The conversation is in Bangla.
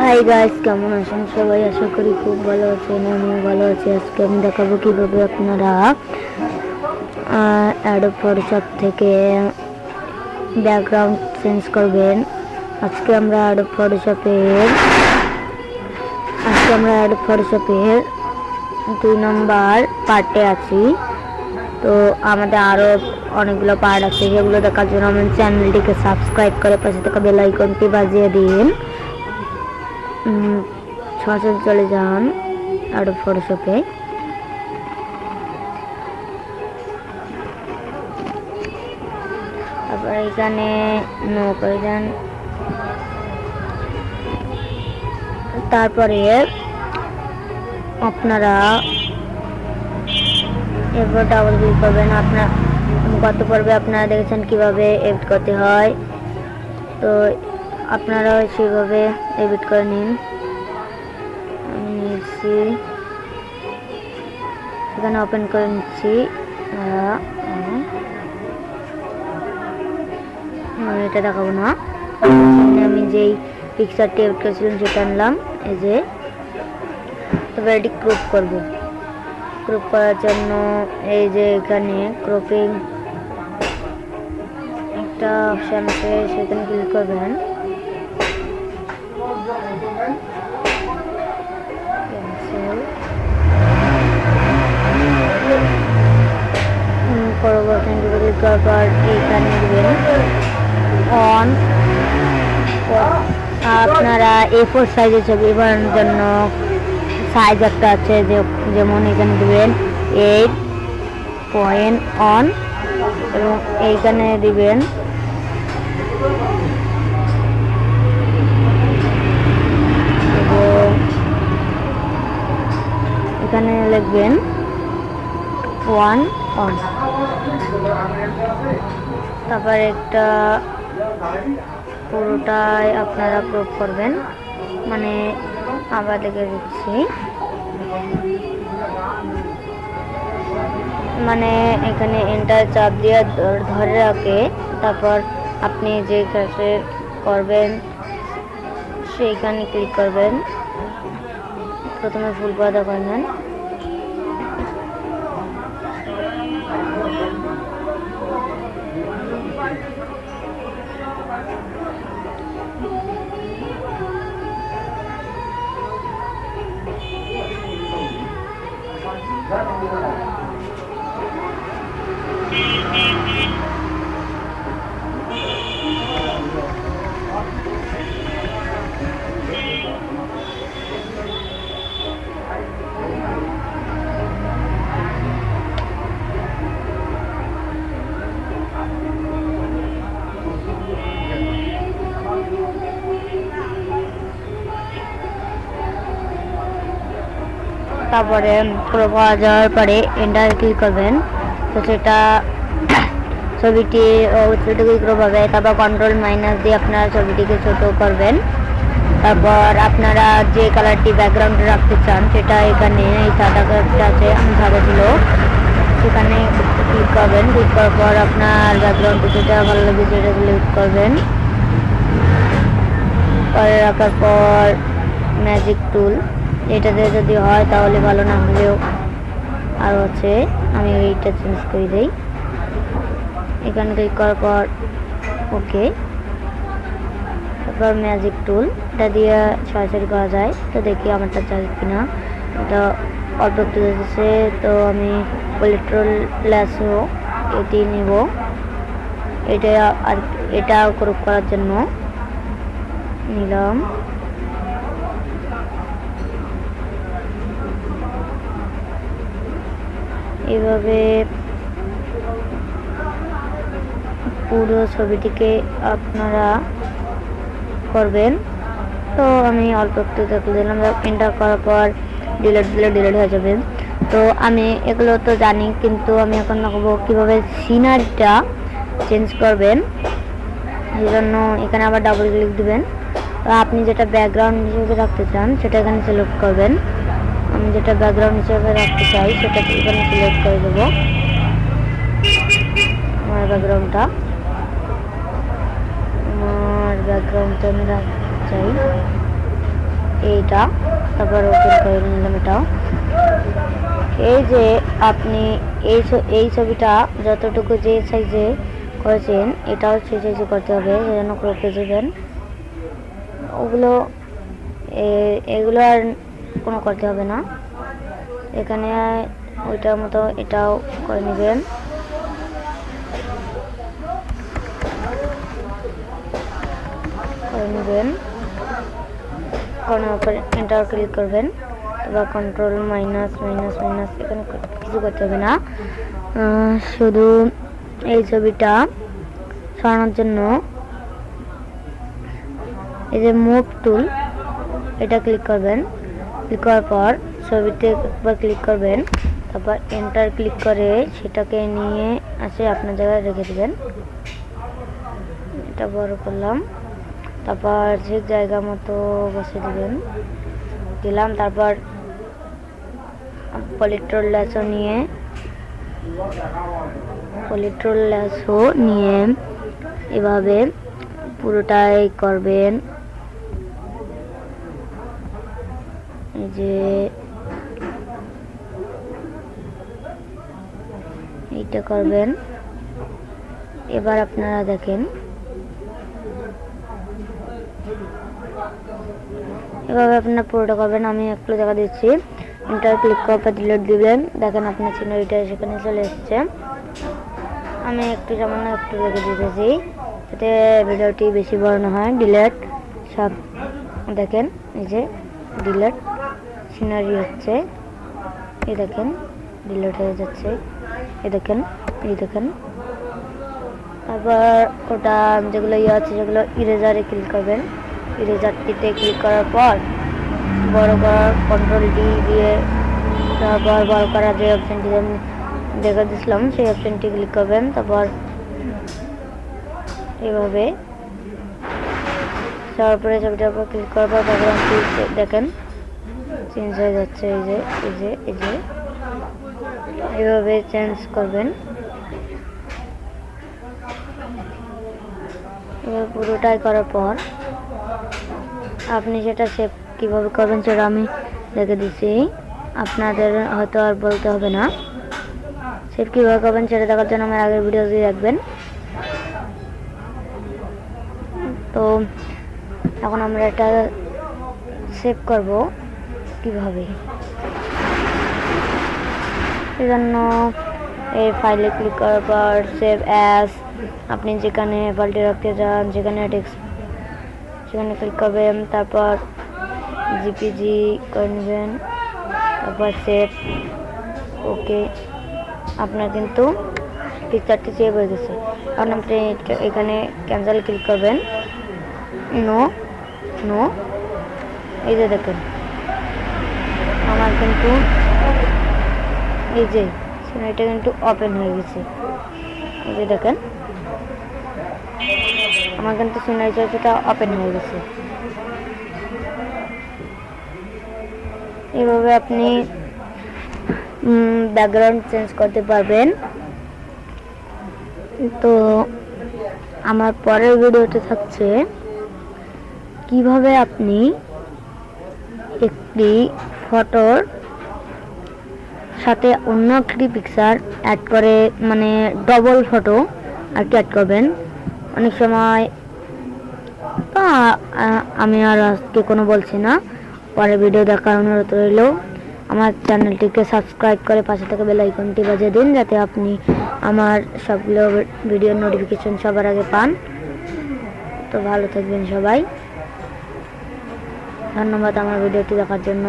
হাই গাইস, কেমন আছেন সবাই? আশা করি খুব ভালো আছেন। আমিও ভালো আছি। আজকে আমি দেখাবো কিভাবে আপনারা অ্যাডোব ফটোশপ থেকে ব্যাকগ্রাউন্ড চেঞ্জ করবেন। আজকে আমরা অ্যাডোব ফটোশপের 2 নম্বর পার্টে আছি। তো আমাদের আরও অনেকগুলো পার্ট আছে, যেগুলো দেখার জন্য আমার চ্যানেলটিকে সাবস্ক্রাইব করে পাশে থাকা বেল আইকনটি বাজিয়ে দিন। সরাসরি চলে যান অ্যাডোব ফটোশপে। তারপর এখানে নো করে দেন। তারপরে আপনারা এরপর ডাবল ক্লিক করবেন। আপনার গত পর্বে আপনারা দেখেছেন কিভাবে এডিট করতে হয়, তো আপনারা সেভাবে এডিট করে নিন। আমি নিচ্ছি, এখানে ওপেন করে নিচ্ছি। এটা দেখাবো না, আমি যেই পিকচারটি এডিট করেছিলাম সেটা আনলাম। এই যে, তবে এটি ক্রপ করব। ক্রপ করার জন্য এই যে এখানে ক্রপিং একটা অপশান আছে, সেখানে ক্লিক করবেন। পরবর্তী ক্লিক করার পর এইখানে দিবেন অন। আপনারা A4 সাইজের ছবি বানানোর জন্য সাইজ একটা আছে, যেমন এখানে দিবেন 8 পয়েন্ট অন, এবং এইখানে দিবেন এখানে লিখবেন 1 অন। তারপর একটা পুরোটাই আপনারা ক্রপ করবেন, মানে আবার দেখে দিচ্ছি, মানে এখানে এন্টার চাপ দিয়ে ধরে রাখে। তারপর আপনি যে কাছে করবেন সেইখানে ক্লিক করবেন। প্রথমে ফুল পর্দা করে নেন। তারপরে ক্রপ হওয়া যাওয়ার পরে এন্টার ক্লিক করবেন। তো সেটা ছবিটি ছোটো ক্রপ হবে। তারপর কন্ট্রোল মাইনাস দিয়ে আপনারা ছবিটিকে ছোট করবেন। তারপর আপনারা যে কালারটি ব্যাকগ্রাউন্ডে রাখতে চান সেটা এখানে এই সাদা কালারটা আছে, আমি সাদা ছিল, সেখানে ক্লিক করবেন। ক্লিক করার পর আপনার ব্যাকগ্রাউন্ডে যেটা ভালো লাগে সেটা ক্লিক করবেন। করে রাখার পর ম্যাজিক টুল, এটাতে যদি হয় তাহলে ভালো, না হলেও আরও আছে, আমি এইটা চেঞ্জ করে দিই। এখানে ক্লিক করার পর ওকে। তারপর ম্যাজিক টুল, এটা দিয়ে সরাসরি করা যায়। তো দেখি আমারটা চাই কিনা। এটা অল্প একটু যাচ্ছে, তো আমি পেট্রোল ল্যাসো এটি নেব। এটা আর এটা ক্রপ করার জন্য নিলাম। এভাবে পুরো ছবিটিকে আপনারা করবেন। তো আমি অল্প একটু দেখে দিলাম। এন্টার করার পর ডিলিট হয়ে যাবে। তো আমি এগুলো তো জানি, কিন্তু আমি এখন দেখাবো কীভাবে সিনারিটা চেঞ্জ করবেন। এই জন্য এখানে আবার ডাবল ক্লিক দিবেন। তো আপনি যেটা ব্যাকগ্রাউন্ড হিসেবে রাখতে চান সেটা এখানে সিলেক্ট করবেন। আমি যেটা ব্যাকগ্রাউন্ড হিসেবে রাখতে চাই সেটা এখানে সিলেক্ট করে দেবো। আমার ব্যাকগ্রাউন্ডটা আমি রাখতে চাই। এইটা, তারপর ওপেন করে নিলাম এটাও। এই যে আপনি এই ছবিটা যতটুকু যে সাইজে করেছেন এটাও সেই সাইজে করতে হবে, সেজন্য ক্রপে যাবেন। এগুলো আর কোনো করতে হবে না, এখানে ওইটার মতো এটাও করে নেবেন। করার পর এন্টার ক্লিক করবেন, তারপর কন্ট্রোল মাইনাস মাইনাস মাইনাস, এখানে কিছু করতে হবে না, শুধু এই ছবিটা সরানোর জন্য এই যে মুভ টুল এটা ক্লিক করবেন। ক্লিক করার পর ছবিতে একবার ক্লিক করবেন, তারপর এন্টার ক্লিক করে সেটাকে নিয়ে আসে আপনার জায়গায় রেখে দেবেন। এটা বড় করলাম, তারপর ঠিক জায়গা মতো বসে দিলাম। তারপর পলিট্রোল ল্যাসো নিয়ে এভাবে পুরোটাই করবেন। এই যে এইটা করবেন। এবার আপনারা দেখেন, এভাবে আপনারা পুরোটা করবেন। আমি একটু দেখা দিচ্ছি, এন্টার ক্লিক করার পর ডিলিট দিবেন। দেখেন আপনার সিনারিটা সেখানে চলে এসেছে। আমি একটু সামান্য একটু রেখে দিতেছি যাতে ভিডিওটি বেশি বড় না হয়। ডিলিট সব দেখেন, এই যে ডিলিট সিনারি হচ্ছে, এই দেখেন ডিলিট হয়ে যাচ্ছে, এই দেখেন। তারপর ওটা যেগুলো আছে সেগুলো ইরেজারে ক্লিক করবেন। ইরেজারটিতে ক্লিক করার পর বড় করার কন্ট্রোল ডি দিয়ে তারপর বড় করার যে অপশানটি আমি দেখে দিয়েছিলাম সেই অপশানটি ক্লিক করবেন। তারপর এভাবে তারপরে ছবিটার উপর ক্লিক করার পর ব্যাকগ্রাউন্ডটি দেখেন চেঞ্জ হয়ে যাচ্ছে। এই যে এভাবে চেঞ্জ করবেন। এবার পুরোটাই করার পর আপনি সেটা সেভ কীভাবে করবেন সেটা আমি দেখে দিচ্ছি, আপনাদের হয়তো আর বলতে হবে না। সেভ কীভাবে করবেন সেটা দেখার জন্য আমার আগের ভিডিওটি দেখবেন। তো এখন আমরা এটা সেভ করব কিভাবে, সেজন্য এই ফাইলে ক্লিক করার পর সেভ অ্যাজ, আপনি যেখানে ফাইলটি রাখতে চান সেখানে ক্লিক করবেন। তারপর জিপিজি করে নেবেন, তারপর সেভ। ওকে, আপনার কিন্তু পিকচারটি সেভ হয়ে গেছে। এখন আপনি এখানে ক্যান্সেল ক্লিক করবেন। নো এই যে দেখেন আমার কিন্তু এই যে সিনারিটা কিন্তু ওপেন হয়ে গেছে। এই যে দেখেন আমার কিন্তু সিনারিটা ওপেন হয়ে গেছে। এভাবে আপনি ব্যাকগ্রাউন্ড চেঞ্জ করতে পারবেন। তো আমার পরের ভিডিওতে থাকছে কিভাবে আপনি একটি ফটোর সাথে অন্য একটি পিকচার অ্যাড করে, মানে ডবল ফটো আর কি অ্যাড করবেন। অনেক সময় তো আমি আর আজকে কোনো বলছি না, পরে ভিডিও দেখার অনুরোধ রইল। আমার চ্যানেলটিকে সাবস্ক্রাইব করে পাশে থেকে বেল আইকনটি বাজিয়ে দিন যাতে আপনি আমার সবগুলো ভিডিওর নোটিফিকেশন সবার আগে পান। তো ভালো থাকবেন সবাই, ধন্যবাদ আমার ভিডিওটি দেখার জন্য।